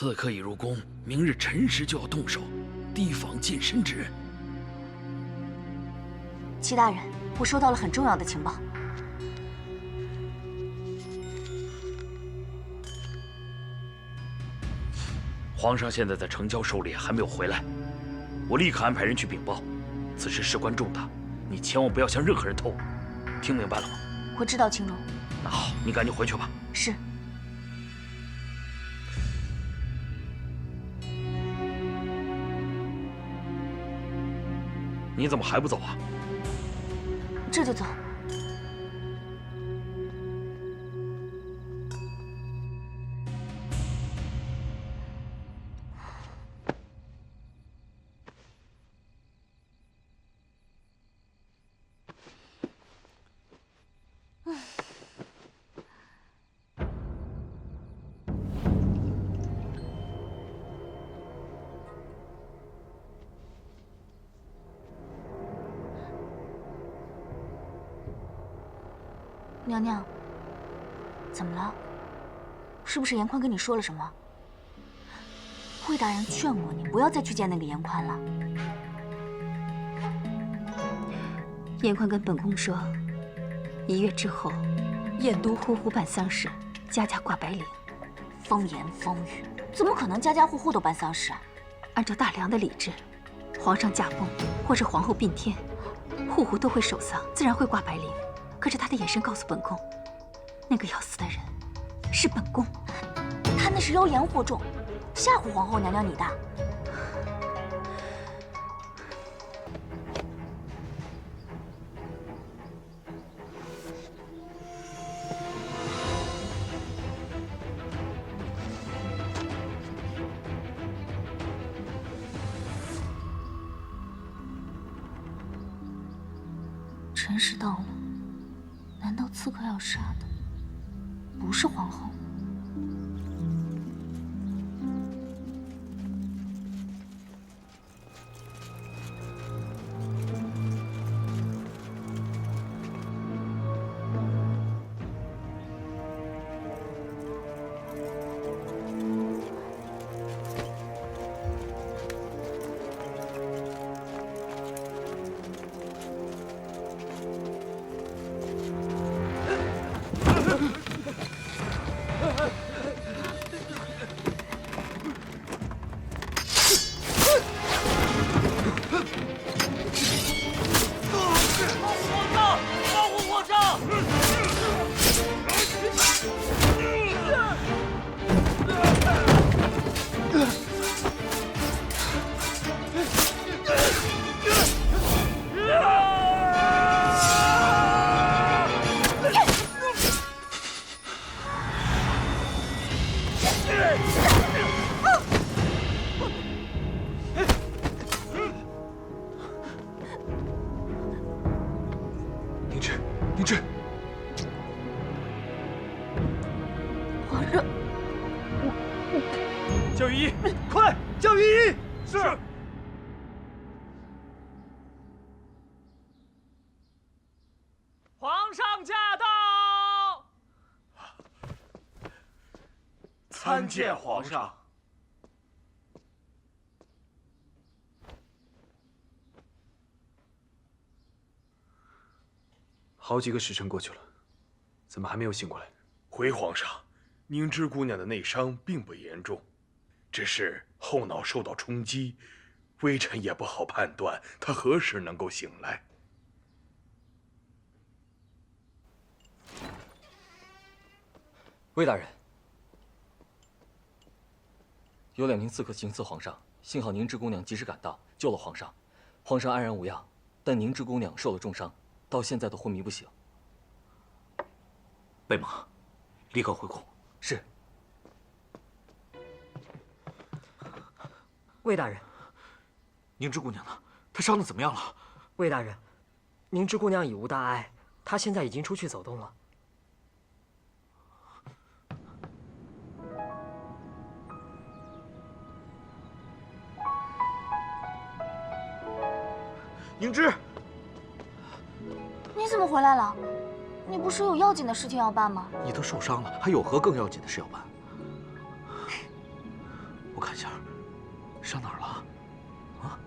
刺客已入宫，明日辰时就要动手，提防近身之人。齐大人，我收到了很重要的情报。皇上现在在城郊狩猎，还没有回来。我立刻安排人去禀报。此事事关重大，你千万不要向任何人透露。听明白了吗？我知道，青龙。那好，你赶紧回去吧。是。你怎么还不走啊？这就走。娘娘，怎么了？是不是严宽跟你说了什么？魏大人劝过你不要再去见那个严宽了。严宽跟本宫说，1月之后，燕都户户办丧事，家家挂白绫。风言风语，怎么可能家家户户都办丧事啊？按照大梁的礼制，皇上驾崩或者皇后病天，户户都会守丧，自然会挂白绫。可是他的眼神告诉本宫，那个要死的人是本宫，他那是妖言惑众，吓唬皇后娘娘你的。辰时到了。难道刺客要杀的不是皇后？凝脂，皇上，叫御医，快叫御医！是。皇上驾到！参见皇上。好几个时辰过去了，怎么还没有醒过来？回皇上，凝脂姑娘的内伤并不严重，只是后脑受到冲击，微臣也不好判断她何时能够醒来。魏大人，有2名刺客行刺皇上，幸好凝脂姑娘及时赶到，救了皇上，皇上安然无恙。但凝脂姑娘受了重伤，到现在都昏迷不醒。贝蒙，立刻回宫。是。魏大人，凝脂姑娘呢？她伤得怎么样了？魏大人，凝脂姑娘已无大碍，她现在已经出去走动了。凝脂，你怎么回来了？你不是有要紧的事情要办吗？你都受伤了，还有何更要紧的事要办？我看下，上哪儿了？啊？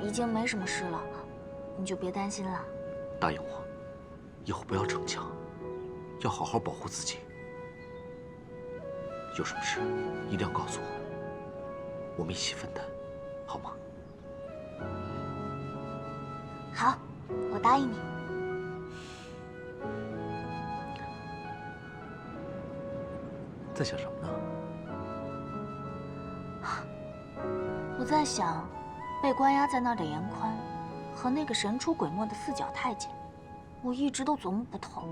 已经没什么事了，你就别担心了。答应我，以后不要逞强，要好好保护自己。有什么事一定要告诉我，我们一起分担，好吗？好，我答应你。在想什么呢？我在想，被关押在那儿的严宽，和那个神出鬼没的四角太监，我一直都琢磨不透。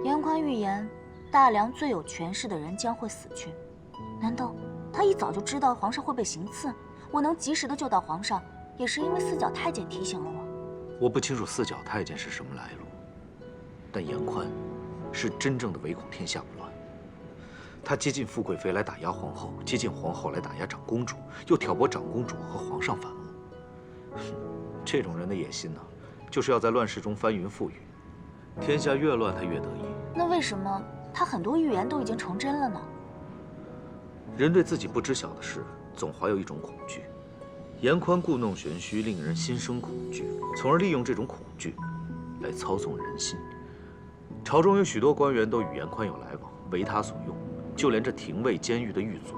严宽预言，大梁最有权势的人将会死去，难道他一早就知道皇上会被行刺？我能及时的救到皇上，也是因为四角太监提醒了我。我不清楚四角太监是什么来路，但严宽是真正的唯恐天下不乱。他接近富贵妃来打压皇后，接近皇后来打压长公主，又挑拨长公主和皇上反目。这种人的野心呢，就是要在乱世中翻云覆雨，天下越乱他越得意。那为什么他很多预言都已经成真了呢？人对自己不知晓的事，总怀有一种恐惧。严宽故弄玄虚，令人心生恐惧，从而利用这种恐惧来操纵人心。朝中有许多官员都与严宽有来往，为他所用，就连这廷尉、监狱的狱卒，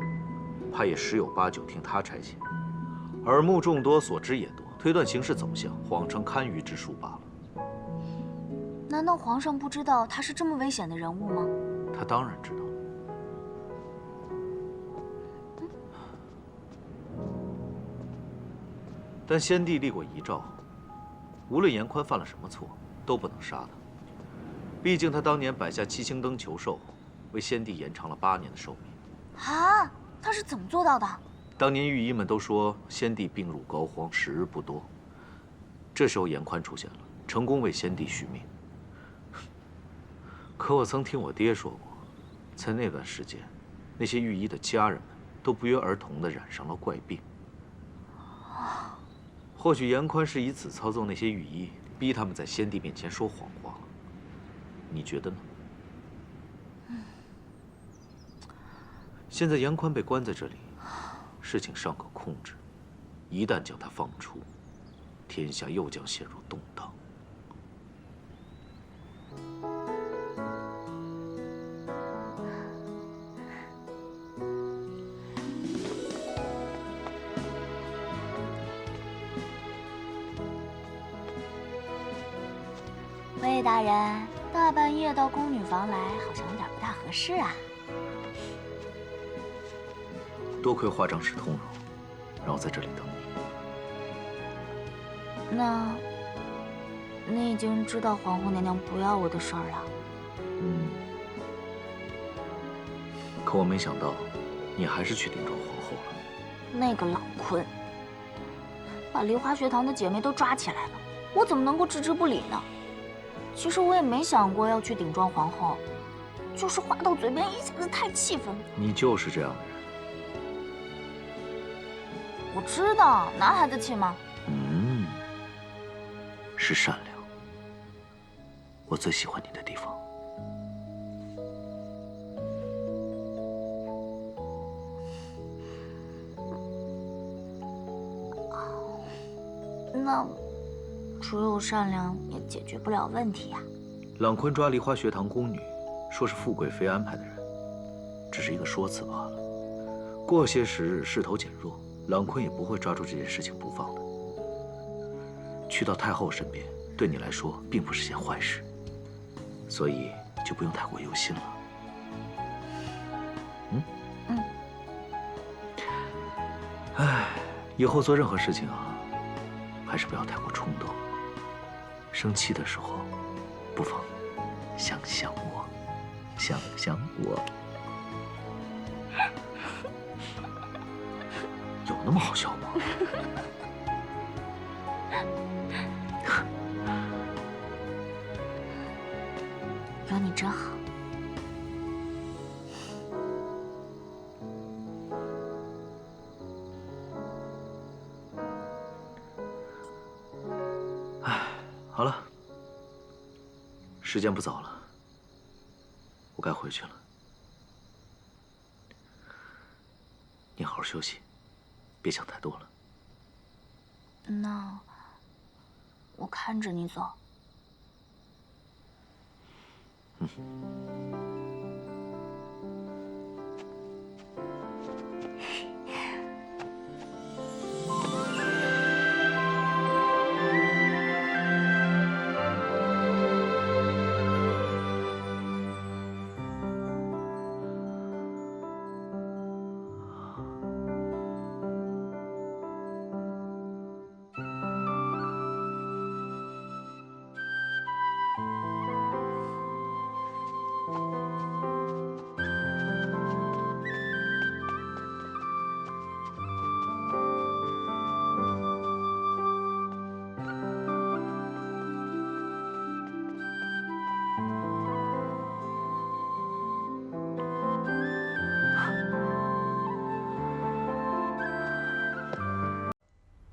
怕也十有八九听他差遣。耳目众多，所知也多，推断形势走向，谎称堪舆之术罢了。难道皇上不知道他是这么危险的人物吗？他当然知道。但先帝立过遗诏，无论严宽犯了什么错，都不能杀他。毕竟他当年摆下七星灯求寿，为先帝延长了8年的寿命。啊，他是怎么做到的？当年御医们都说先帝病入膏肓，时日不多。这时候严宽出现了，成功为先帝续命。可我曾听我爹说过，在那段时间，那些御医的家人们都不约而同地染上了怪病。或许严宽是以此操纵那些御医，逼他们在先帝面前说谎话。你觉得呢？现在严宽被关在这里，事情尚可控制。一旦将他放出，天下又将陷入动荡。魏大人，大半夜到宫女房来，好像有点不大合适啊。多亏花帐使通融，让我在这里等你。那，你已经知道皇后娘娘不要我的事儿了？可我没想到，你还是去顶撞皇后了。那个老坤，把梨花学堂的姐妹都抓起来了，我怎么能够置之不理呢？其实我也没想过要去顶撞皇后，就是话到嘴边一下子太气愤了。你就是这样的人。我知道，男孩子气吗？是善良。我最喜欢你的地方。那只有善良也解决不了问题呀。朗坤抓梨花学堂宫女，说是富贵妃安排的人，只是一个说辞罢了。过些时日，势头减弱，朗坤也不会抓住这件事情不放的。去到太后身边，对你来说并不是件坏事，所以就不用太过忧心了。唉，以后做任何事情啊，还是不要太过冲动。生气的时候，不妨想想我，想想我。有那么好笑吗？有你真好。唉。好了，时间不早了，我该回去了。你好好休息，别想太多了。那我看着你走。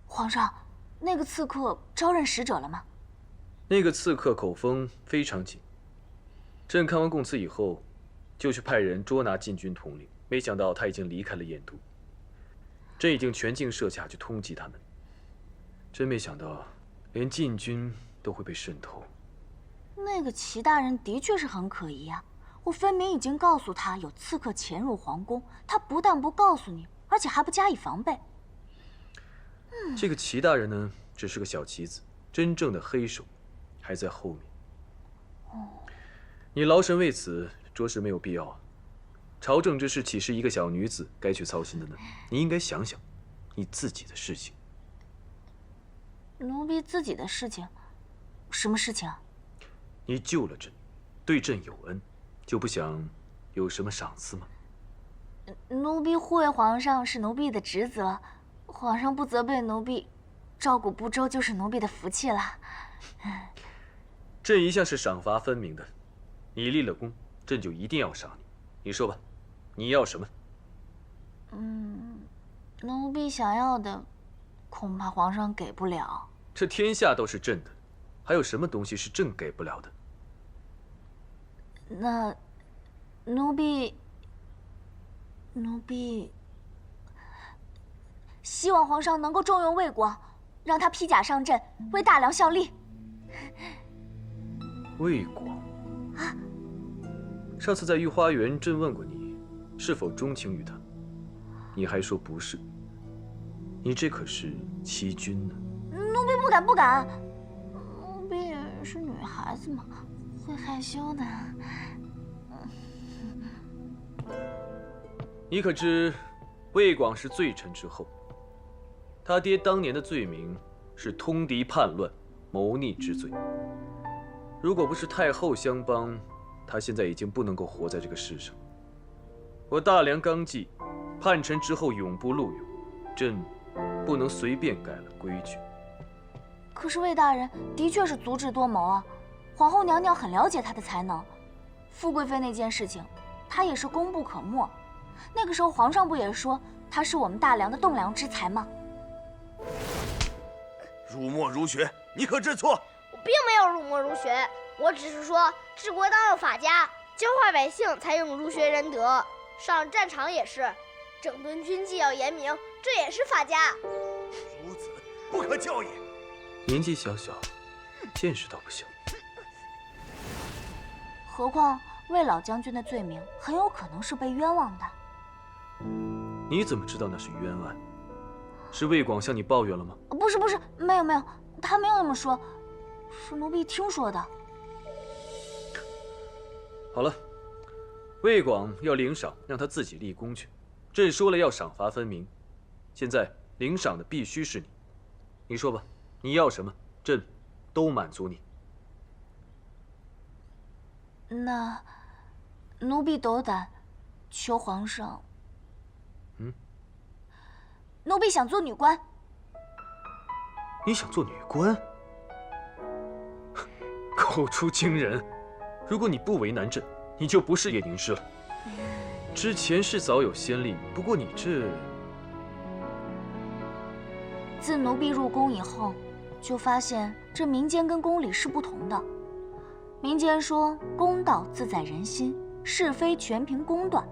皇上，那个刺客招认使者了吗？那个刺客口风非常紧。朕看完供词以后，就去派人捉拿禁军统领，没想到他已经离开了燕都。朕已经全境设下去通缉他们。真没想到，连禁军都会被渗透。那个齐大人的确是很可疑啊！我分明已经告诉他有刺客潜入皇宫，他不但不告诉你，而且还不加以防备。这个齐大人呢，只是个小棋子，真正的黑手还在后面。你劳神为此，着实没有必要啊。朝政之事，岂是一个小女子该去操心的呢？你应该想想你自己的事情。奴婢自己的事情，什么事情啊？你救了朕，对朕有恩，就不想有什么赏赐吗？奴婢护卫皇上是奴婢的职责，皇上不责备奴婢，照顾不周就是奴婢的福气了。朕一向是赏罚分明的，你立了功，朕就一定要赏你。你说吧，你要什么？奴婢想要的，恐怕皇上给不了。这天下都是朕的，还有什么东西是朕给不了的？那，奴婢希望皇上能够重用魏广，让他披甲上阵，为大梁效力。魏广啊，上次在御花园，朕问过你，是否钟情于他，你还说不是。你这可是欺君呢。奴婢不敢。奴婢也是女孩子嘛，会害羞的。你可知，魏广是罪臣之后，他爹当年的罪名是通敌叛乱、谋逆之罪。如果不是太后相帮，他现在已经不能够活在这个世上。我大梁纲纪，叛臣之后永不录用，朕不能随便改了规矩。可是魏大人的确是足智多谋啊，皇后娘娘很了解他的才能。富贵妃那件事情，他也是功不可没。那个时候皇上不也说他是我们大梁的栋梁之才吗？辱没儒学，你可知错？我并没有辱没儒学，我只是说治国当用法家，教化百姓才用儒学仁德。上战场也是，整顿军纪要严明，这也是法家。孺子，不可教也。年纪小小，见识倒不小。何况魏老将军的罪名很有可能是被冤枉的。你怎么知道那是冤案？是魏广向你抱怨了吗？不是，没有，他没有那么说，是奴婢听说的。好了，魏广要领赏，让他自己立功去。朕说了要赏罚分明，现在领赏的必须是你。你说吧，你要什么，朕都满足你。那奴婢斗胆，求皇上。奴婢想做女官。你想做女官？口出惊人！如果你不为难朕，你就不是叶凝之了。之前是早有先例，不过你这……自奴婢入宫以后，就发现这民间跟宫里是不同的。民间说公道自在人心，是非全凭公断。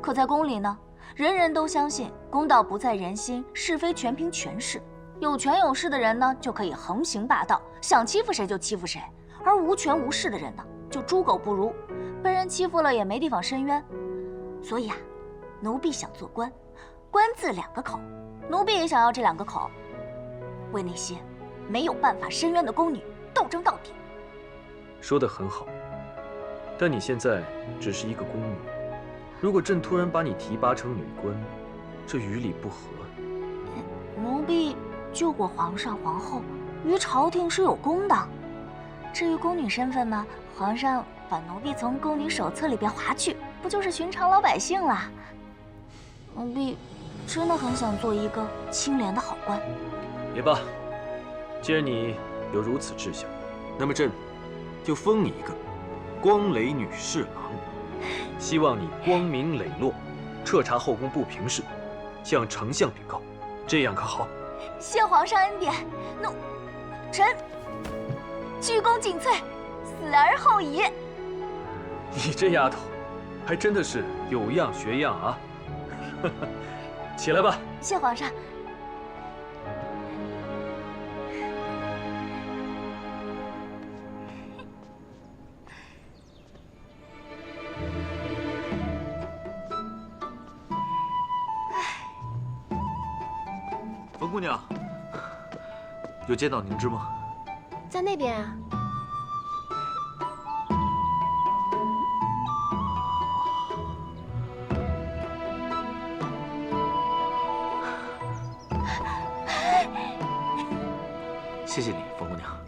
可在宫里呢，人人都相信公道不在人心，是非全凭权势。有权有势的人呢，就可以横行霸道，想欺负谁就欺负谁；而无权无势的人呢，就猪狗不如，被人欺负了也没地方申冤。所以啊，奴婢想做官，官字2个口，奴婢也想要这2个口，为那些没有办法申冤的宫女斗争到底。说得很好，但你现在只是一个宫女，如果朕突然把你提拔成女官，这于理不合。奴婢救过皇上皇后，于朝廷是有功的。至于宫女身份呢，皇上把奴婢从宫女手册里边划去，不就是寻常老百姓啦？奴婢真的很想做一个清廉的好官。也罢，既然你有如此志向，那么朕就封你一个光磊女侍郎，希望你光明磊落，彻查后宫不平事，向丞相禀告，这样可好？谢皇上恩典，臣鞠躬尽瘁，死而后已。你这丫头，还真的是有样学样啊！起来吧。谢皇上。冯姑娘，有见到宁芝吗？在那边啊。谢谢你，冯姑娘。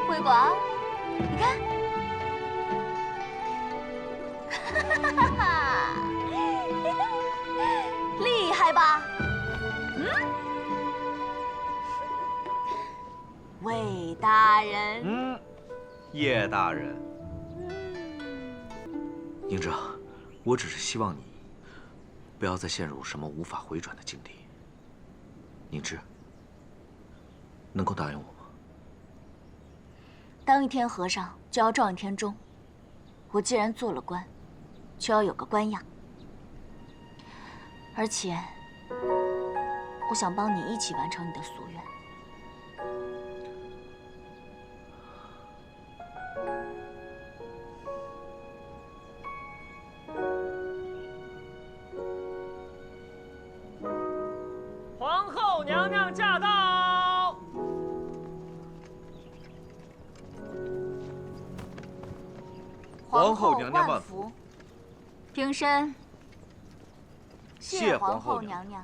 魏广，你看，厉害吧？魏大人。叶大人。宁芝，我只是希望你不要再陷入什么无法回转的境地。宁芝，能够答应我吗？当一天和尚就要撞一天钟。我既然做了官，就要有个官样。而且，我想帮你一起完成你的夙愿。皇后娘娘驾到！皇后娘娘万福。平身。谢皇后娘娘。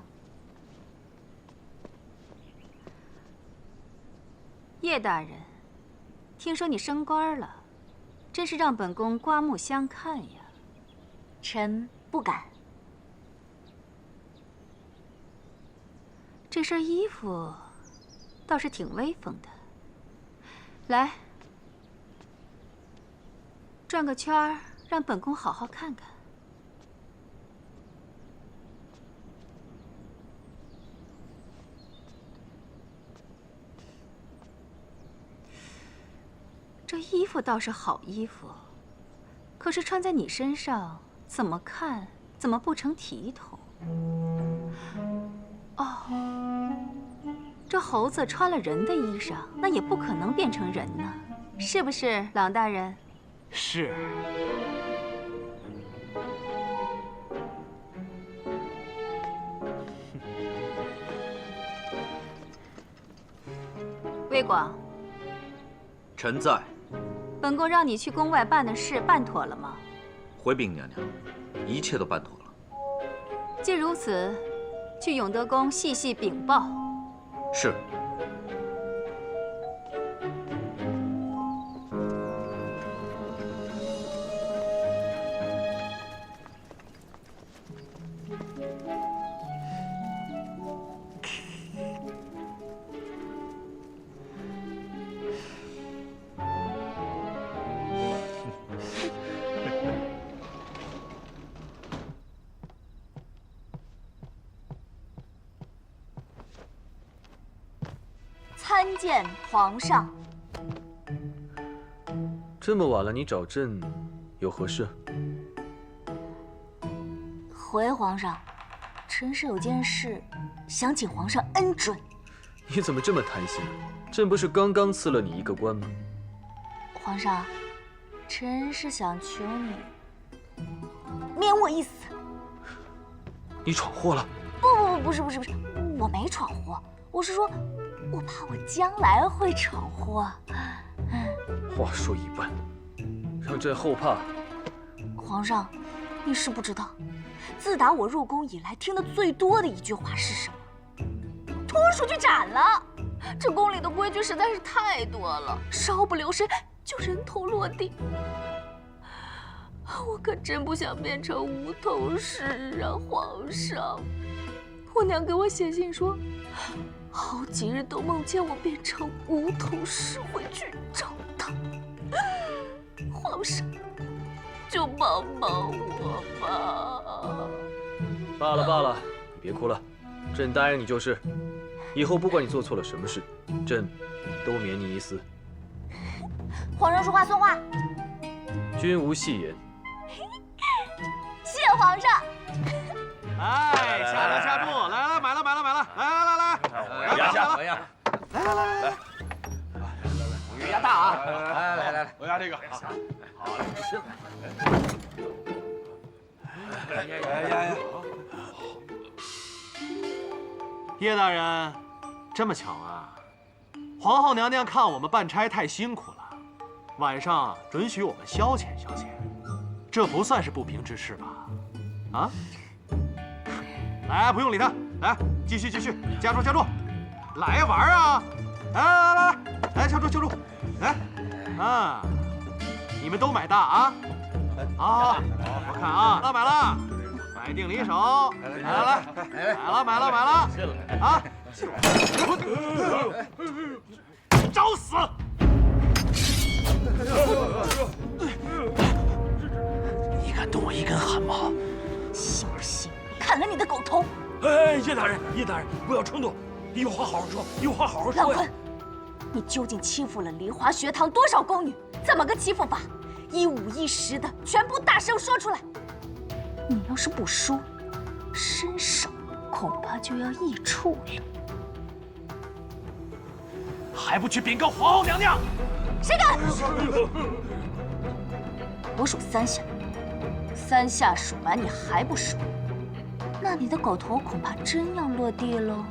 叶大人，听说你升官了，真是让本宫刮目相看呀。臣不敢。这身衣服倒是挺威风的。来，转个圈儿，让本宫好好看看。这衣服倒是好衣服，可是穿在你身上，怎么看怎么不成体统。哦，这猴子穿了人的衣裳，那也不可能变成人呢，是不是，郎大人？是。魏广，臣在。本宫让你去宫外办的事办妥了吗？回禀娘娘，一切都办妥了。既如此，去永德宫细细禀报。是。参见皇上。这么晚了，你找朕有何事？回皇上，臣是有件事想请皇上恩准。你怎么这么贪心？朕不是刚刚赐了你一个官吗？皇上，臣是想求你免我一死。你闯祸了？不是，我没闯祸，我是说，我怕我将来会闯祸。话说一半，让朕后怕。皇上，你是不知道，自打我入宫以来，听得最多的一句话是什么？拖出去斩了！这宫里的规矩实在是太多了，稍不留神就人头落地。我可真不想变成无头尸啊，皇上！婆娘给我写信说，好几日都梦见我变成无头尸回去找她。皇上，就帮帮我吧！罢了，你别哭了，朕答应你就是。以后不管你做错了什么事，朕都免你一死。皇上说话算话。君无戏言。谢皇上。哎，下注，来，买了，来，我压，来，鱼压大啊！来，我压这个。好，压。叶大人，这么巧啊！皇后娘娘看我们办差太辛苦了，晚上准许我们消遣消遣，这不算是不平之事吧？啊？来，不用理他，来，继续，加注，来玩啊！来，敲注，来，啊，你们都买大啊！好，我看啊，买了，买定离手，来，买了，啊！找死！你敢动我一根汗毛？信不信砍了你的狗头？哎，叶大人，不要冲动，有话好好说。老坤，你究竟欺负了梨花学堂多少宫女？怎么个欺负法？一五一十的全部大声说出来！你要是不说，身上恐怕就要溢出了。还不去禀告皇后娘娘？谁敢？我数3下，3下数完你还不数，那你的狗头恐怕真要落地喽。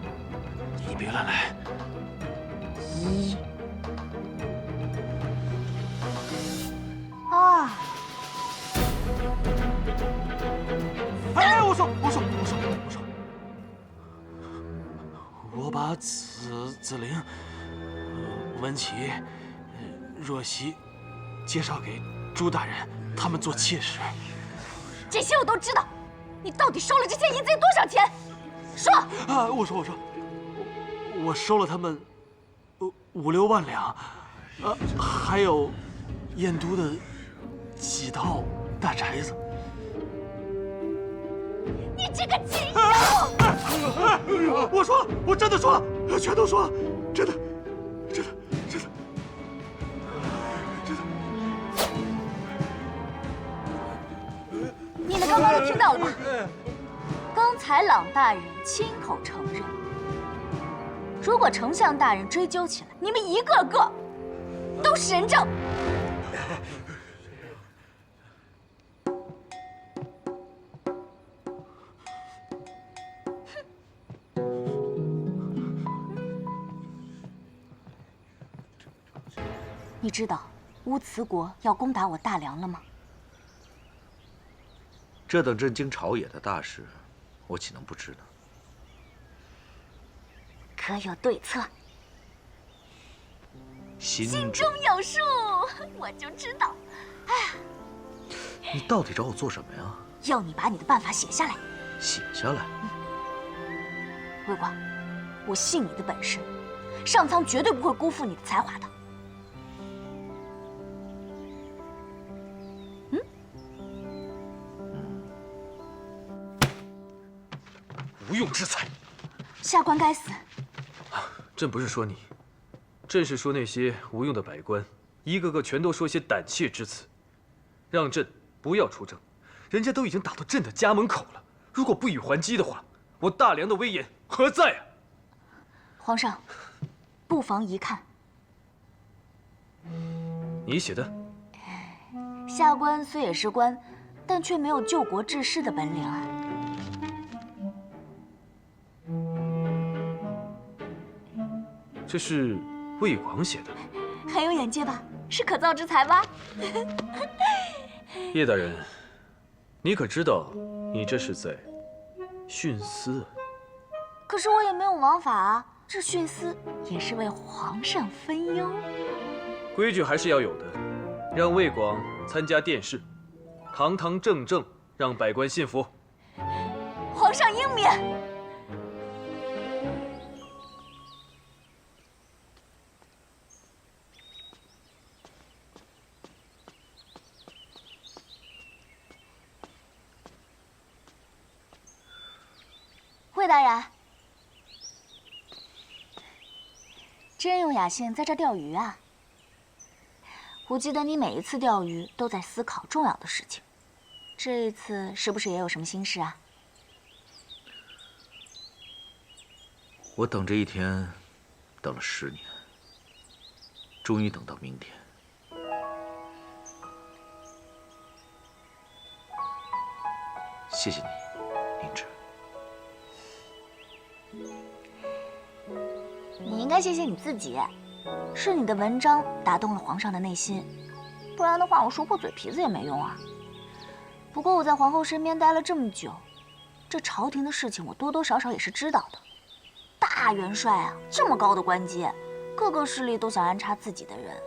你别乱来。1、2。哎，我说，我把子陵、文琪、若曦介绍给朱大人，他们做妾室。这些我都知道，你到底收了这些银子多少钱？说。啊，我说，我收了他们5、6万两，还有燕都的几套大宅子。你这个禽兽！我说了，我真的说了，全都说了，真的。你们刚刚都听到了吧？刚才朗大人亲口承认，如果丞相大人追究起来，你们一个个都是人证。你知道乌慈国要攻打我大梁了吗？这等震惊朝野的大事，我岂能不知呢？可有对策？心中有数，我就知道。哎呀，你到底找我做什么呀？要你把你的办法写下来。写下来。魏光，我信你的本事，上苍绝对不会辜负你的才华的。无用之才，下官该死。朕不是说你，朕是说那些无用的百官，一个个全都说些胆怯之词，让朕不要出征。人家都已经打到朕的家门口了，如果不予还击的话，我大梁的威严何在啊？皇上，不妨一看。你写的？下官虽也是官，但却没有救国治世的本领啊。这是魏广写的，很有眼界吧？是可造之才吧？叶大人，你可知道，你这是在徇私？可是我也没有王法啊，这徇私也是为皇上分忧。规矩还是要有的，让魏广参加殿试，堂堂正正，让百官信服。皇上英明。魏大人，真用雅兴在这钓鱼啊？我记得你每一次钓鱼都在思考重要的事情，这一次是不是也有什么心事啊？我等这一天，等了10年，终于等到明天。谢谢你，宁芝。你应该谢谢你自己，是你的文章打动了皇上的内心，不然的话我说破嘴皮子也没用啊。不过我在皇后身边待了这么久，这朝廷的事情我多多少少也是知道的。大元帅啊，这么高的官阶，各个势力都想安插自己的人，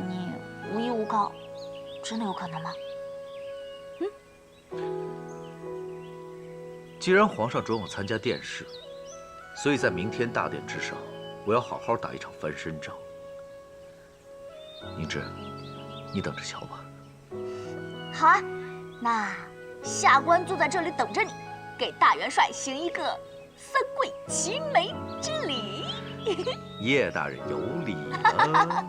你无依无靠，真的有可能吗？既然皇上准我参加殿试，所以在明天大典之上，我要好好打一场翻身仗。宁芝，你等着瞧吧。好啊，那下官就在这里等着你，给大元帅行一个三跪齐眉之礼。叶大人有礼了。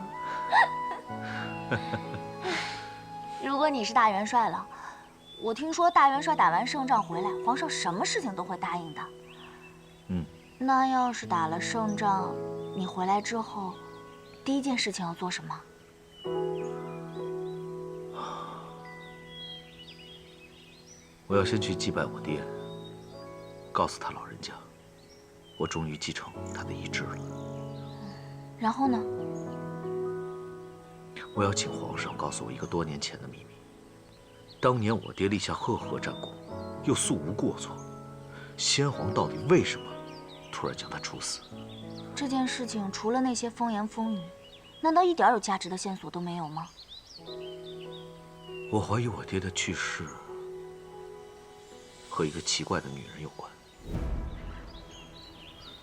如果你是大元帅了，我听说大元帅打完胜仗回来，皇上什么事情都会答应的。那要是打了胜仗，你回来之后，第一件事情要做什么？我要先去祭拜我爹，告诉他老人家，我终于继承他的遗志了。然后呢？我要请皇上告诉我一个多年前的秘密。当年我爹立下赫赫战功，又素无过错，先皇到底为什么突然将他处死？这件事情除了那些风言风语，难道一点有价值的线索都没有吗？我怀疑我爹的去世和一个奇怪的女人有关。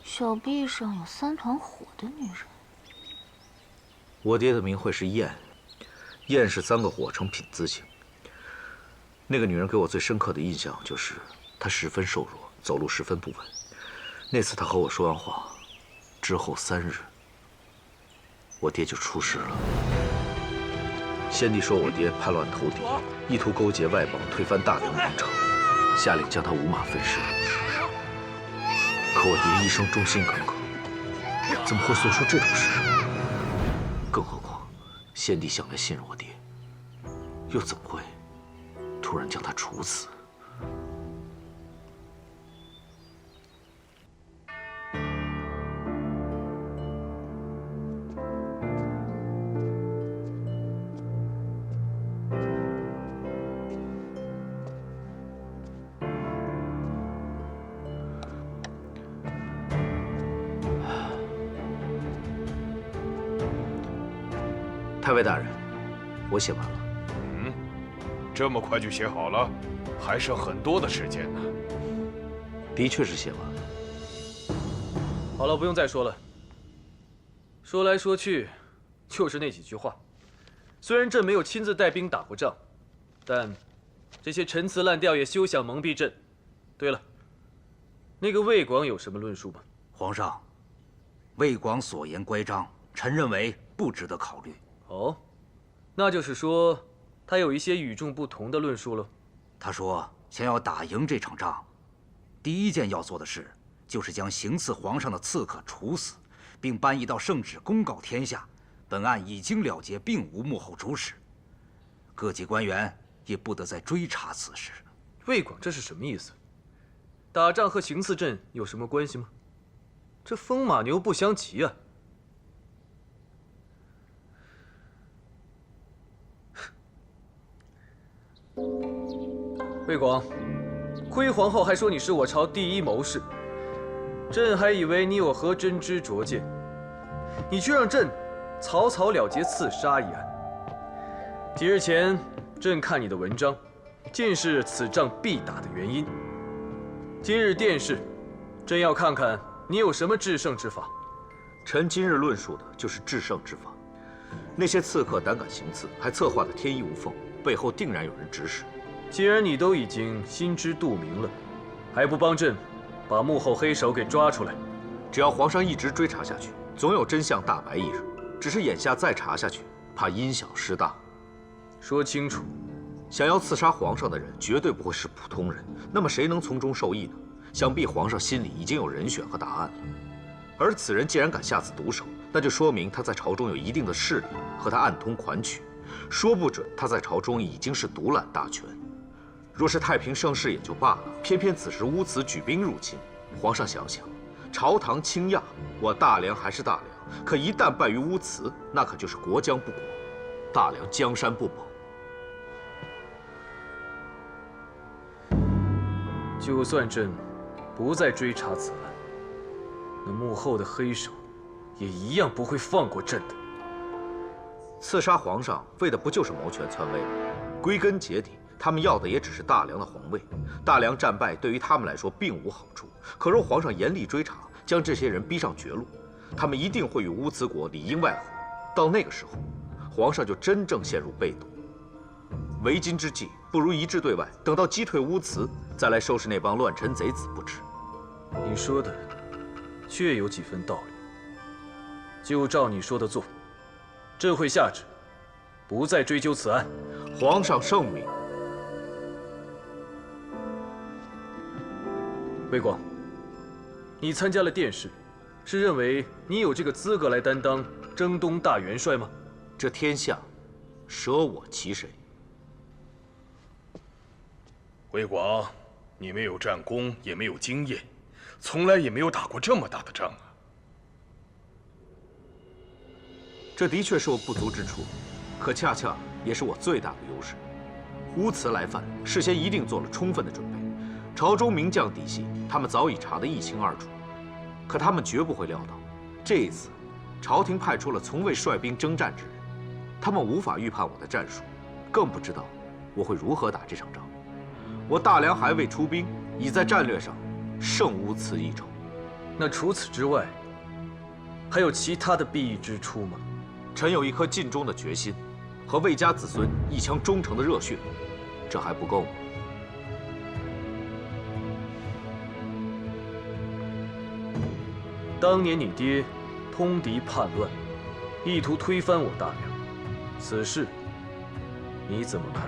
手臂上有3团火的女人。我爹的名讳是燕，燕是3个火成品字形。那个女人给我最深刻的印象就是她十分瘦弱，走路十分不稳。那次她和我说完话之后3日，我爹就出事了。先帝说我爹叛乱投敌，意图勾结外邦推翻大梁王朝，下令将他五马分尸。可我爹一生忠心耿耿，怎么会做出这种事？更何况，先帝向来信任我爹，又怎么会突然将他处死？太尉大人，我写完了。这么快就写好了？还剩很多的时间呢。的确是写完了。好了，不用再说了。说来说去，就是那几句话。虽然朕没有亲自带兵打过仗，但这些陈词滥调也休想蒙蔽朕。对了，那个魏广有什么论述吗？皇上，魏广所言乖张，臣认为不值得考虑。哦，那就是说，他有一些与众不同的论述了。他说，想要打赢这场仗，第一件要做的事，就是将行刺皇上的刺客处死，并颁一道圣旨公告天下，本案已经了结，并无幕后主使。各级官员也不得再追查此事。魏广这是什么意思？打仗和行刺阵有什么关系吗？这风马牛不相及啊！魏广，徽皇后还说你是我朝第一谋士，朕还以为你有何真知灼见，你却让朕草草了结刺杀一案。几日前，朕看你的文章，尽是此仗必打的原因。今日殿试，朕要看看你有什么制胜之法。臣今日论述的就是制胜之法。那些刺客胆敢行刺，还策划得天衣无缝，背后定然有人指使。既然你都已经心知肚明了，还不帮朕把幕后黑手给抓出来？只要皇上一直追查下去，总有真相大白一日。只是眼下再查下去，怕因小失大。说清楚。想要刺杀皇上的人绝对不会是普通人，那么谁能从中受益呢？想必皇上心里已经有人选和答案了。而此人既然敢下此毒手，那就说明他在朝中有一定的势力，和他暗通款曲。说不准他在朝中已经是独揽大权。若是太平盛世也就罢了，偏偏此时乌慈举兵入侵。皇上想想，朝堂倾轧，我大梁还是大梁，可一旦败于乌慈，那可就是国将不国，大梁江山不保。就算朕不再追查此案，那幕后的黑手也一样不会放过朕的。刺杀皇上为的不就是谋权篡位吗？归根结底，他们要的也只是大梁的皇位。大梁战败对于他们来说并无好处。可若皇上严厉追查，将这些人逼上绝路，他们一定会与乌兹国里应外合。到那个时候，皇上就真正陷入被动。为今之计，不如一致对外，等到击退乌兹，再来收拾那帮乱臣贼子不迟。你说的确有几分道理，就照你说的做。朕会下旨，不再追究此案。皇上圣明。魏广，你参加了殿试，是认为你有这个资格来担当征东大元帅吗？这天下，舍我其谁？魏广，你没有战功，也没有经验，从来也没有打过这么大的仗啊。这的确是我不足之处，可恰恰也是我最大的优势。乌慈来犯，事先一定做了充分的准备，朝中名将底细，他们早已查得一清二楚。可他们绝不会料到，这一次，朝廷派出了从未率兵征战之人，他们无法预判我的战术，更不知道我会如何打这场仗。我大梁还未出兵，已在战略上胜乌慈一筹。那除此之外，还有其他的裨益之处吗？臣有一颗尽忠的决心，和魏家子孙一腔忠诚的热血，这还不够吗？当年你爹通敌叛乱，意图推翻我大梁，此事你怎么看？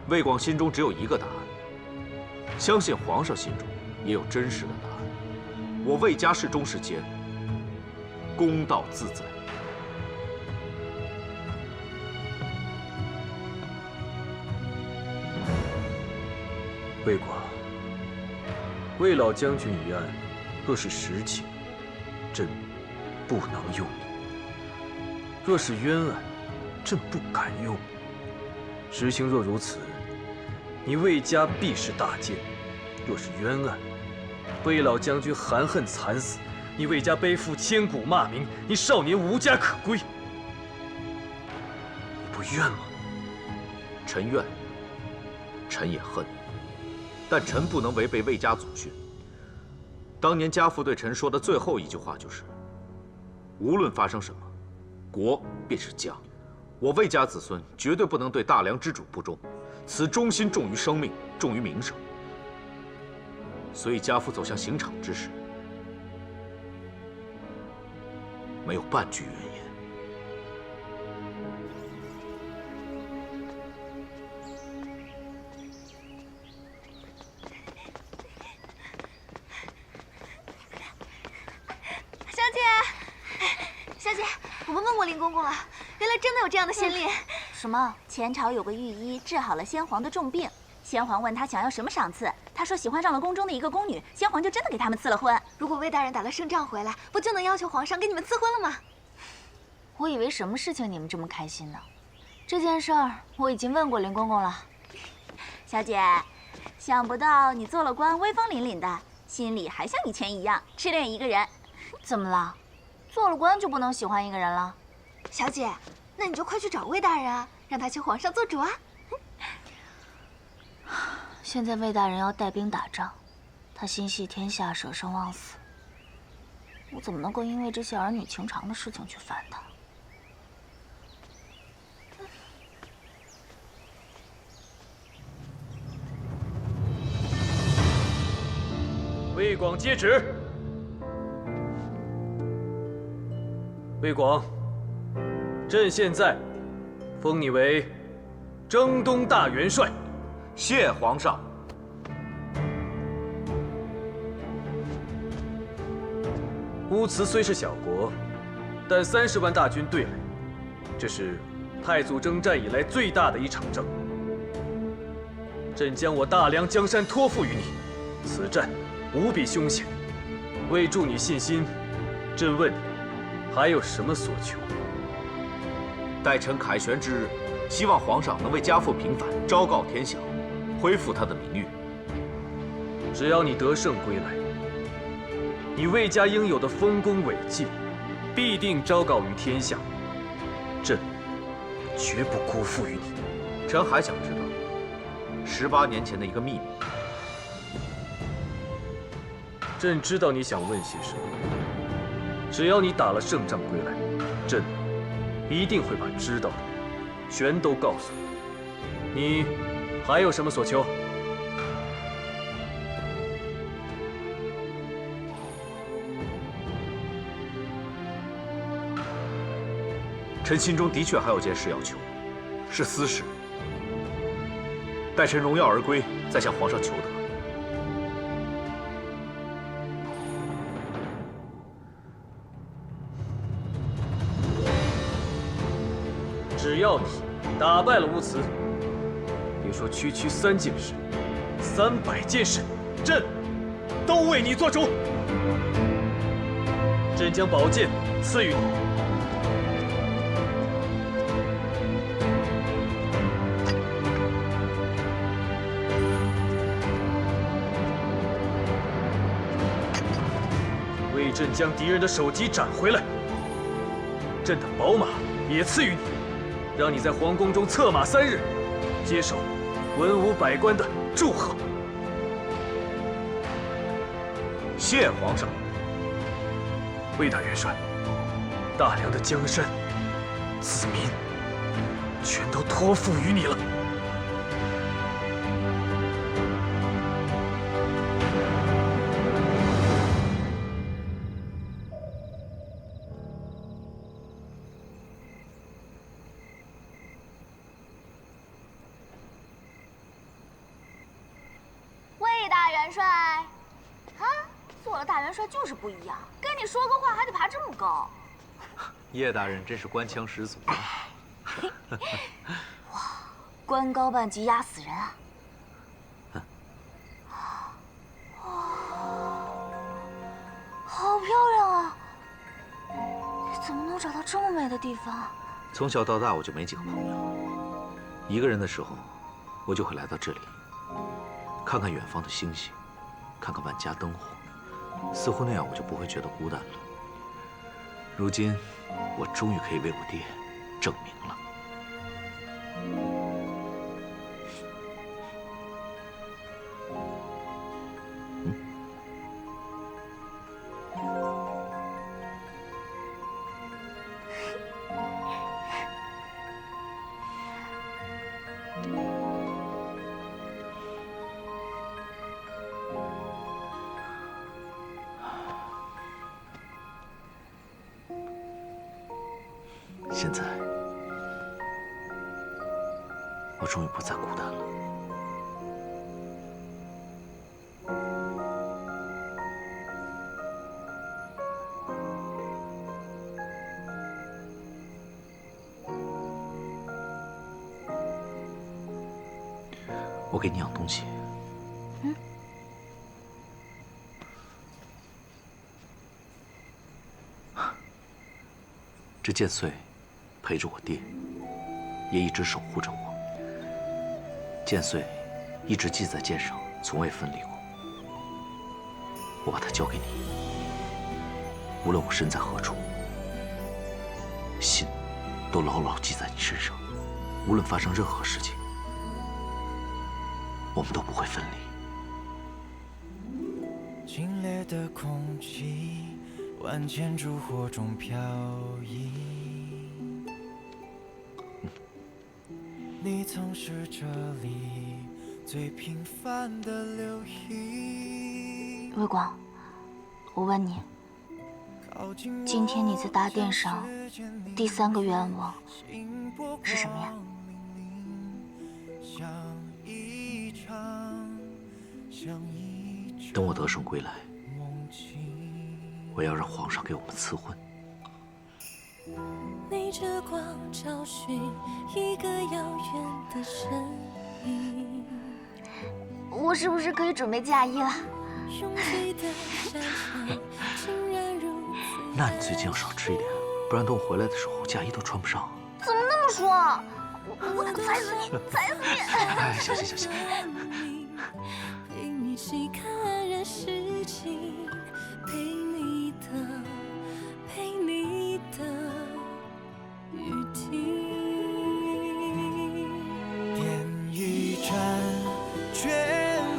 魏广心中只有一个答案，相信皇上心中也有真实的答案。我魏家是忠是奸，公道自在。魏广，魏老将军一案，若是实情，朕不能用你；若是冤案，朕不敢用你。实情若如此，你魏家必是大奸；若是冤案，魏老将军含恨惨死，你魏家背负千古骂名，你少年无家可归。你不怨吗？臣怨，臣也恨。但臣不能违背魏家祖训。当年家父对臣说的最后一句话就是：无论发生什么，国便是家。我魏家子孙绝对不能对大梁之主不忠，此忠心重于生命，重于名声。所以家父走向刑场之时，没有半句怨言。小姐，我们问过林公公了，原来真的有这样的先例。什么？前朝有个御医治好了先皇的重病，先皇问他想要什么赏赐，他说喜欢上了宫中的一个宫女，先皇就真的给他们赐了婚。如果魏大人打了胜仗回来，不就能要求皇上给你们赐婚了吗？我以为什么事情你们这么开心呢？这件事儿我已经问过林公公了。小姐，想不到你做了官，威风凛凛的，心里还像以前一样痴恋一个人。怎么了？做了官就不能喜欢一个人了？小姐，那你就快去找魏大人啊，让他求皇上做主啊。现在魏大人要带兵打仗，他心系天下，舍生忘死，我怎么能够因为这些儿女情长的事情去烦他？魏广接旨。魏广，朕现在封你为征东大元帅。谢皇上。乌兹虽是小国，但30万大军对垒，这是太祖征战以来最大的一场仗。朕将我大梁江山托付于你，此战无比凶险。为助你信心，朕问你，还有什么所求？待臣凯旋之日，希望皇上能为家父平反，昭告天下，恢复他的名誉。只要你得胜归来，你魏家应有的丰功伟绩，必定昭告于天下。朕绝不辜负于你。臣还想知道18年前的一个秘密。朕知道你想问些什么。只要你打了胜仗归来，朕一定会把知道的全都告诉你。你还有什么所求？臣心中的确还有件事要求，是私事。待臣荣耀而归，再向皇上求得。只要你打败了乌兹，别说区区3件事，300件事，朕都为你做主。朕将宝剑赐予你。为朕将敌人的首级斩回来。朕的宝马也赐予你，让你在皇宫中策马3日，接受文武百官的祝贺。谢皇上。魏大元帅，大梁的江山、子民，全都托付于你了。魏大元帅，啊，做了大元帅就是不一样，跟你说个话还得爬这么高。叶大人真是官腔十足啊！哇，官高半级压死人啊！哇，好漂亮啊！你怎么能找到这么美的地方？从小到大我就没几个朋友，一个人的时候，我就会来到这里，看看远方的星星，看看万家灯火，似乎那样我就不会觉得孤单了。如今，我终于可以为我爹证明了。现在，我终于不再孤单了。我给你养东西。这剑穗陪着我爹，也一直守护着我。剑穗一直系在剑上，从未分离过。我把它交给你，无论我身在何处，心都牢牢记在你身上。无论发生任何事情，我们都不会分离。清冽的空气，万千烛火中飘逸。你曾是这里最平凡的留意。微光，我问你，今天你在大殿上第3个愿望是什么呀？等我得胜归来，我要让皇上给我们赐婚。逆着光找寻一个遥远的身影。我是不是可以准备嫁衣了？那你最近要少吃一点，不然等我回来的时候，嫁衣都穿不上。怎么那么说？我能踩死你，踩死你！哎，小心小心。陪你一起看黯然世情，陪你的雨停。点一盏眷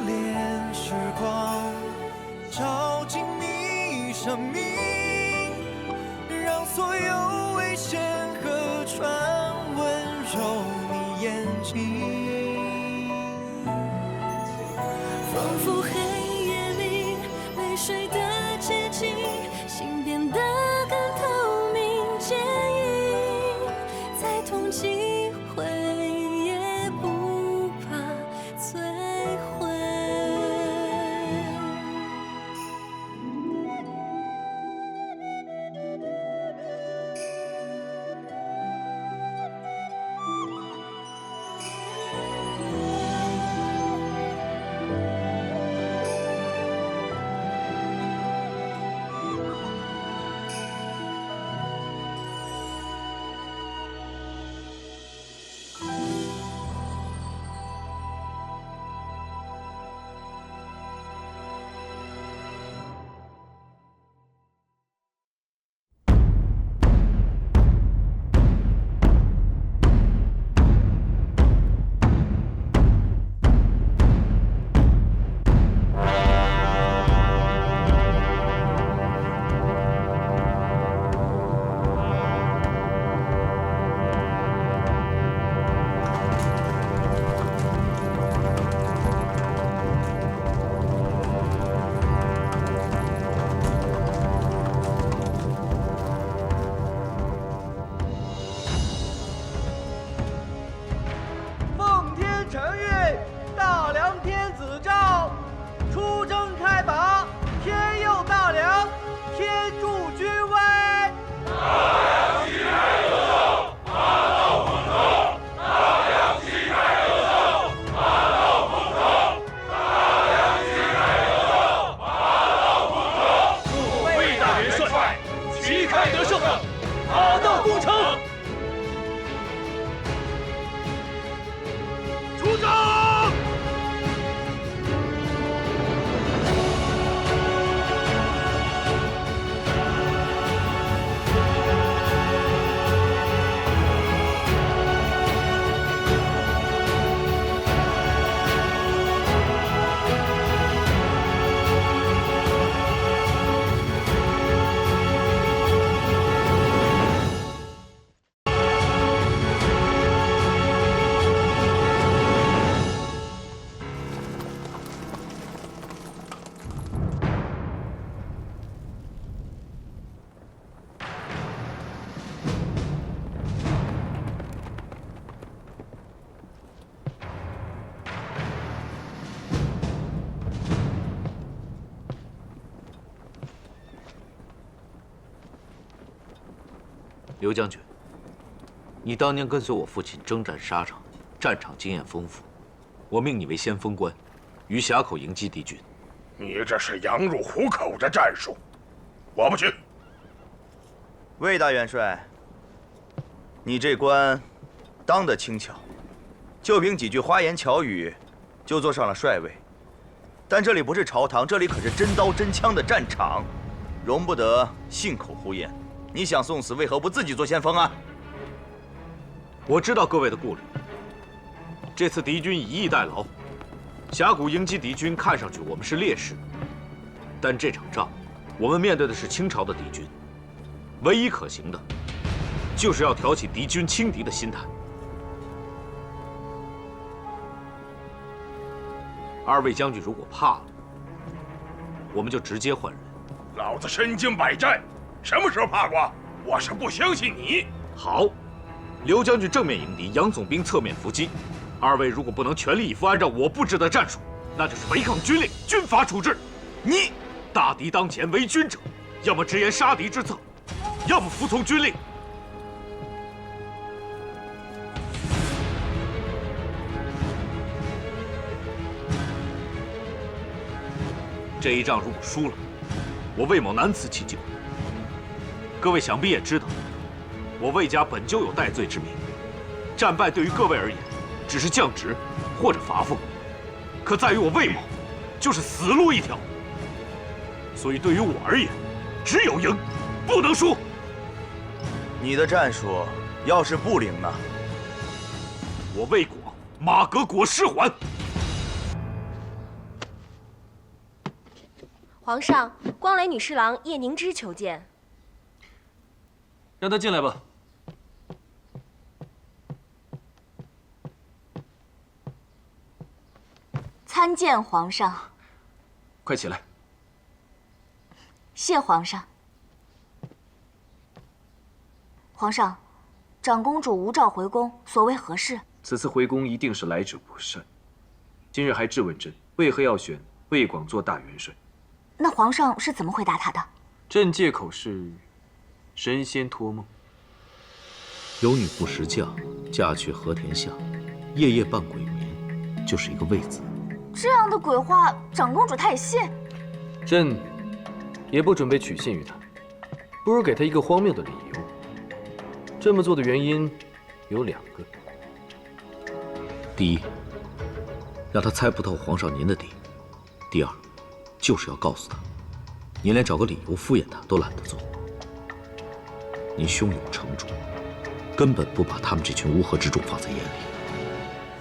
恋时光，照进你生命，让所有危险和传闻揉你眼睛。仿佛黑夜里泪水的结晶，心变得更透明坚硬，再痛几回也不怕摧毁。刘将军，你当年跟随我父亲征战沙场，战场经验丰富，我命你为先锋官，于峡口迎击敌军。你这是羊入虎口的战术，我不去。魏大元帅，你这官当得轻巧，就凭几句花言巧语，就坐上了帅位。但这里不是朝堂，这里可是真刀真枪的战场，容不得信口胡言。你想送死，为何不自己做先锋啊？我知道各位的顾虑。这次敌军以逸待劳，峡谷迎击敌军，看上去我们是劣势。但这场仗，我们面对的是清朝的敌军，唯一可行的，就是要挑起敌军轻敌的心态。二位将军如果怕了，我们就直接换人。老子身经百战，什么时候怕过？我是不相信你。好，刘将军正面迎敌，杨总兵侧面伏击。二位如果不能全力以赴按照我布置的战术，那就是违抗军令，军法处置。你大敌当前，为军者，要么直言杀敌之策，要么服从军令。这一仗如果输了，我魏某难辞其咎。各位想必也知道，我魏家本就有戴罪之名，战败对于各位而言，只是降职或者罚俸，可在于我魏某，就是死路一条。所以对于我而言，只有赢，不能输。你的战术要是不灵呢？我魏国马革裹尸还。皇上，光雷女侍郎叶凝之求见。让她进来吧。参见皇上。快起来。谢皇上。皇上，长公主无召回宫，所谓何事？此次回宫一定是来者不善。今日还质问朕，为何要选魏广做大元帅？那皇上是怎么回答他的？朕借口是神仙托梦。有女不识嫁，嫁去和田下，夜夜伴鬼眠，就是一个魏字。这样的鬼话，长公主她也信？朕也不准备取信于她，不如给她一个荒谬的理由。这么做的原因有2个：第一，让她猜不透皇上您的底；第二，就是要告诉她，您连找个理由敷衍她都懒得做。您胸有成竹，根本不把他们这群乌合之众放在眼里。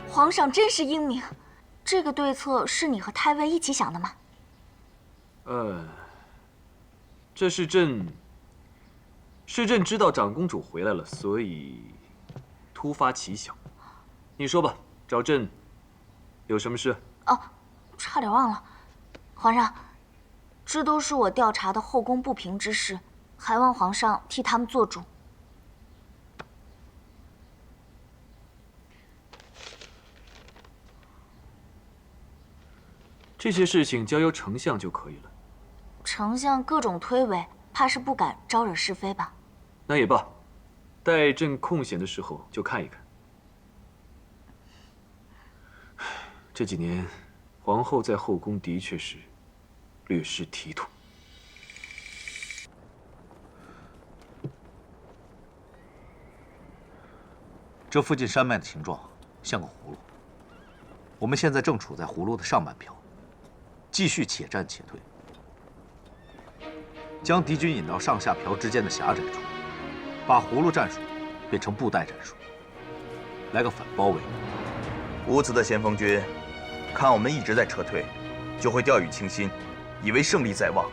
皇上真是英明，这个对策是你和太尉一起想的吗？这是朕知道长公主回来了，所以突发奇想。你说吧，找朕有什么事？哦，差点忘了，皇上，这都是我调查的后宫不平之事，还望皇上替他们做主。这些事情交由丞相就可以了。丞相各种推诿，怕是不敢招惹是非吧？那也罢，待朕空闲的时候就看一看。这几年，皇后在后宫的确是略失体统。这附近山脉的形状像个葫芦，我们现在正处在葫芦的上半漂，继续且战且退，将敌军引到上下漂之间的狭窄处，把葫芦战术变成布袋战术，来个反包围。无辞的先锋军，看我们一直在撤退，就会掉以轻心，以为胜利在望，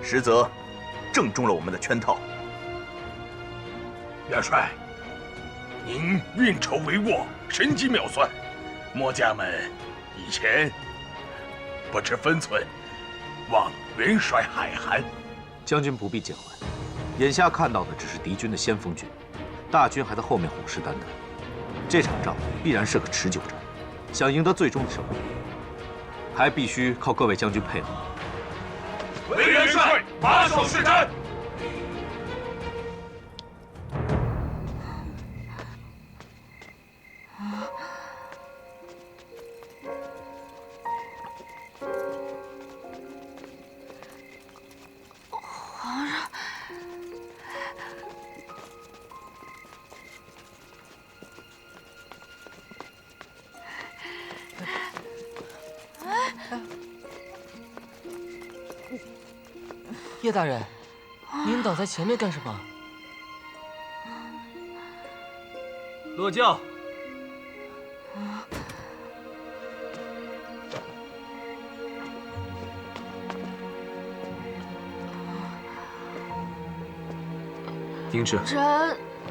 实则正中了我们的圈套。元帅，您运筹帷幄，神机妙算，末将们以前不知分寸，望元帅海涵。将军不必见外，眼下看到的只是敌军的先锋军，大军还在后面虎视眈眈。这场仗必然是个持久战，想赢得最终的胜利，还必须靠各位将军配合。韦元帅把守是瞻。叶大人，您挡在前面干什么？落轿。宁芝，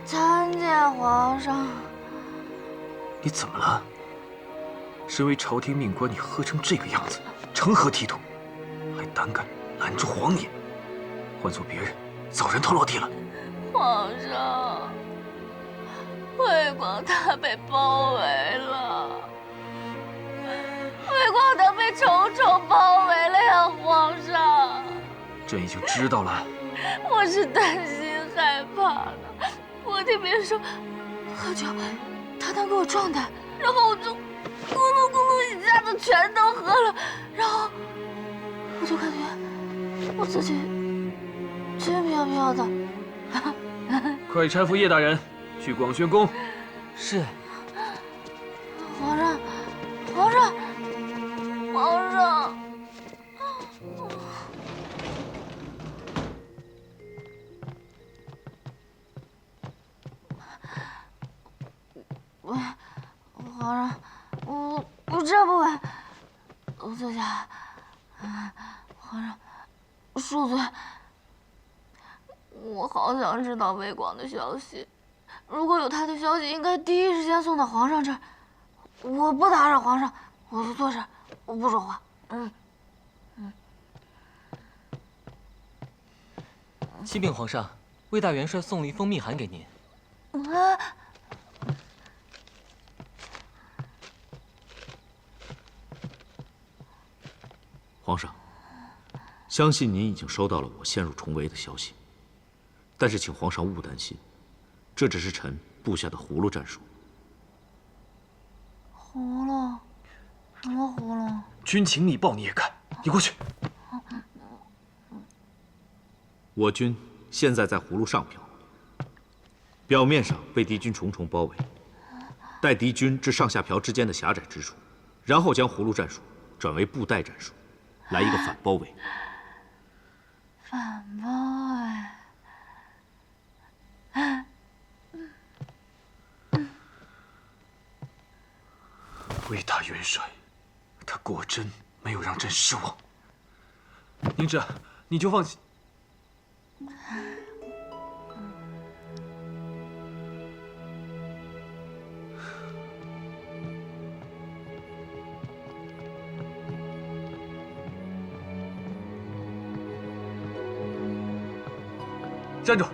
参见皇上。你怎么了？身为朝廷命官，你喝成这个样子，成何体统？还胆敢拦住皇爷，换做别人，早人头落地了。皇上，魏广他被包围了，魏广他被重重包围了呀，皇上。朕已经知道了。我是担心害怕的，我听别人说，喝酒，他能给我状态，然后我就咕噜咕噜一下子全都喝了，然后我就感觉我自己轻飘飘的。快搀扶叶大人去广宣宫。是。皇上，皇上，皇上。皇上，我站不稳，我坐下。皇上，恕罪。我好想知道魏广的消息，如果有他的消息，应该第一时间送到皇上这儿。我不打扰皇上，我就坐这儿，我不说话。启禀皇上，魏大元帅送了一封密函给您。皇上，相信您已经收到了我陷入重围的消息，但是请皇上勿担心，这只是臣布下的葫芦战术。葫芦？什么葫芦？军情密报你也看，你过去。我军现在在葫芦上漂，表面上被敌军重重包围，待敌军至上下漂之间的狭窄之处，然后将葫芦战术转为布袋战术，来一个反包围。反包围？魏大元帅，他果真没有让朕失望。宁芝，你就放心。站住！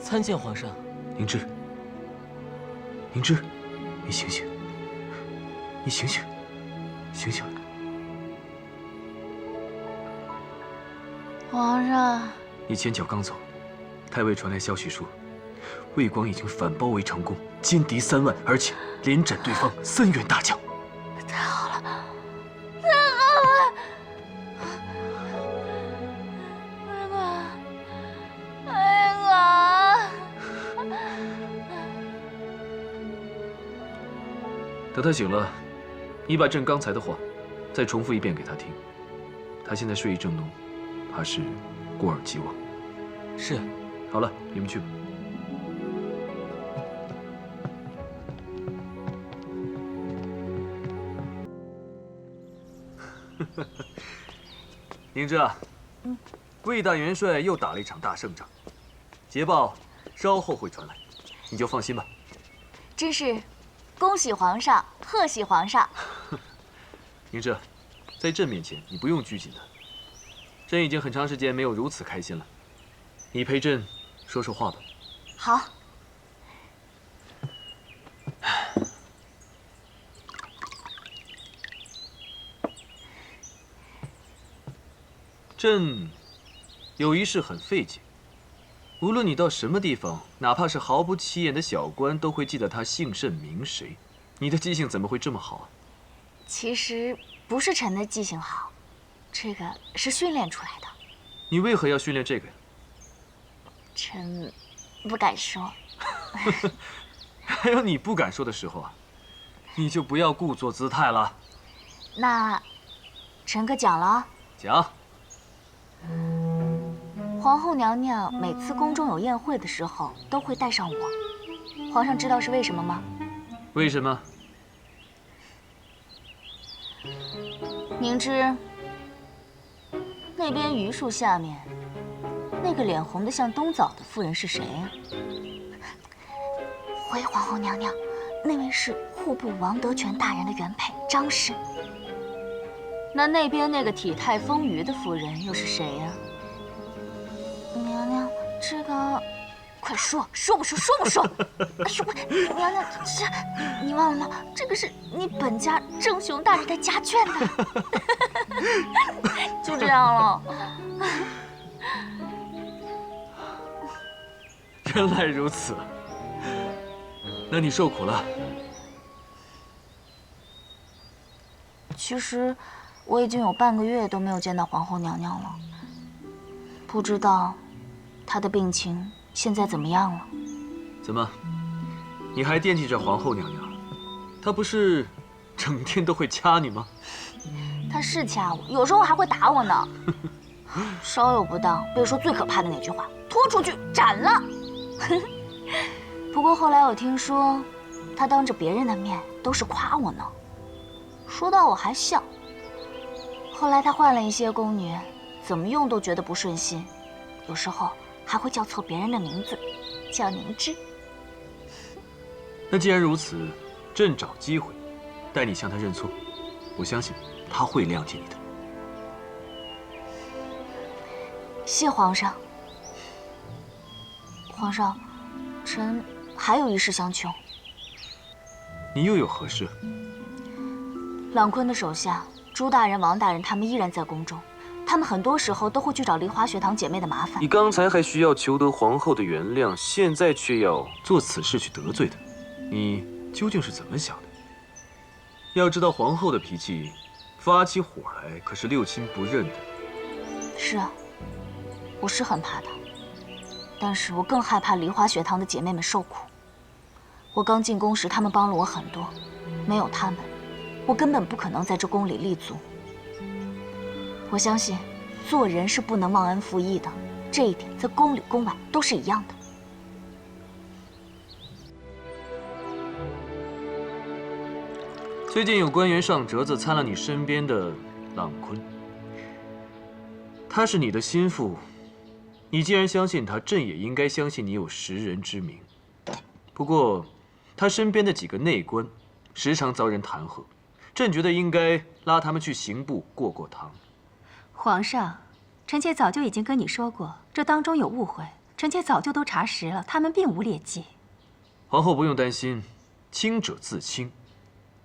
参见皇上。宁芝，宁芝，你醒醒！你醒醒！醒醒！皇上，你前脚刚走，太尉传来消息说，魏广已经反包围成功，歼敌3万，而且连斩对方3员大将。太好了，太好了！魏广，魏广。等他醒了，你把朕刚才的话再重复一遍给他听。他现在睡意正浓，怕是过耳即忘。是。好了，你们去吧。宁芝啊，魏大元帅又打了一场大胜仗，捷报稍后会传来，你就放心吧。真是恭喜皇上，贺喜皇上。宁芝，在朕面前你不用拘谨的，朕已经很长时间没有如此开心了，你陪朕说说话吧。好。朕有一事很费解，无论你到什么地方，哪怕是毫不起眼的小官，都会记得他姓甚名谁。你的记性怎么会这么好啊？其实不是臣的记性好，这个是训练出来的。你为何要训练这个呀？臣不敢说。还有你不敢说的时候啊，你就不要故作姿态了。那臣可讲了。讲。皇后娘娘每次宫中有宴会的时候，都会带上我。皇上知道是为什么吗？为什么？凝之，那边榆树下面，那个脸红的像冬枣的妇人是谁呀？回皇后娘娘，那位是户部王德全大人的原配张氏。那边那个体态丰腴的妇人又是谁呀？娘娘，这个，快说，说不说？说不说？哎呦，娘娘，你忘了吗？这个是你本家郑雄大人的家眷呢。就这样了。原来如此，那你受苦了。其实，我已经有半个月都没有见到皇后娘娘了，不知道她的病情现在怎么样了。怎么，你还惦记着皇后娘娘？她不是整天都会掐你吗？她是掐我，有时候还会打我呢。稍有不当，别说最可怕的那句话，拖出去斩了。不过后来我听说，她当着别人的面都是夸我呢，说到我还笑。后来她换了一些宫女，怎么用都觉得不顺心，有时候还会叫错别人的名字，叫凝之。那既然如此，朕找机会带你向她认错，我相信她会谅解你的。谢皇上。皇上，臣还有一事相求。你又有何事？朗坤的手下朱大人、王大人他们依然在宫中，他们很多时候都会去找梨花学堂姐妹的麻烦。你刚才还需要求得皇后的原谅，现在却要做此事去得罪她，你究竟是怎么想的？要知道皇后的脾气，发起火来可是六亲不认的。是啊，我是很怕她，但是我更害怕梨花学堂的姐妹们受苦。我刚进宫时，她们帮了我很多，没有她们，我根本不可能在这宫里立足。我相信，做人是不能忘恩负义的，这一点在宫里宫外都是一样的。最近有官员上折子参了你身边的朗坤，他是你的心腹，你既然相信他，朕也应该相信你有识人之明。不过，他身边的几个内官，时常遭人弹劾，朕觉得应该拉他们去刑部过过堂。皇上，臣妾早就已经跟你说过，这当中有误会，臣妾早就都查实了，他们并无劣迹。皇后不用担心，清者自清。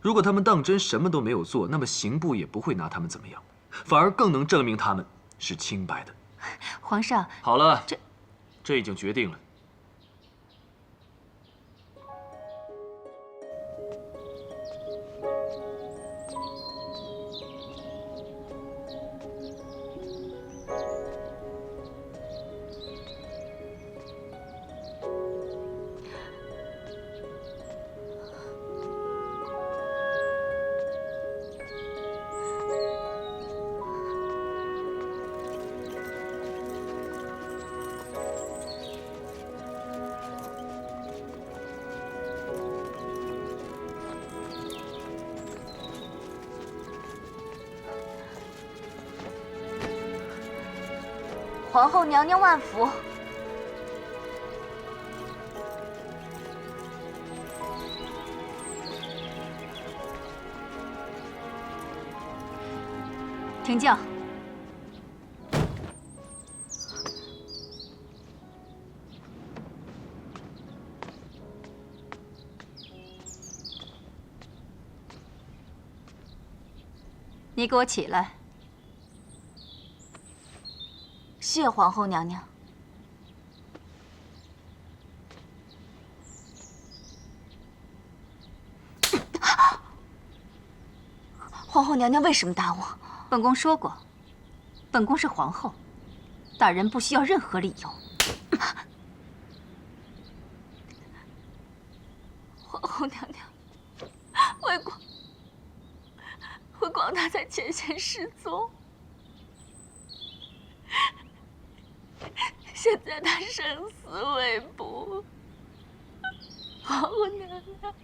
如果他们当真什么都没有做，那么刑部也不会拿他们怎么样，反而更能证明他们是清白的。皇上，好了，这已经决定了。皇后娘娘万福。停轿。你给我起来。谢皇后娘娘。皇后娘娘为什么打我？本宫说过，本宫是皇后，打人不需要任何理由。皇后娘娘，魏广大在前线失踪。现在他生死未卜，皇后娘娘。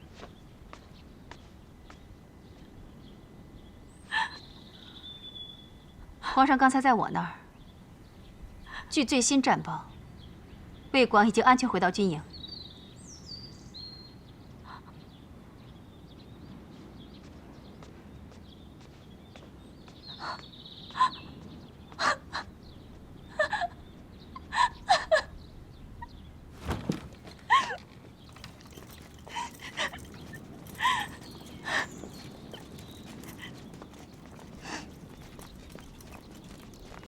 皇上刚才在我那儿，据最新战报，魏广已经安全回到军营。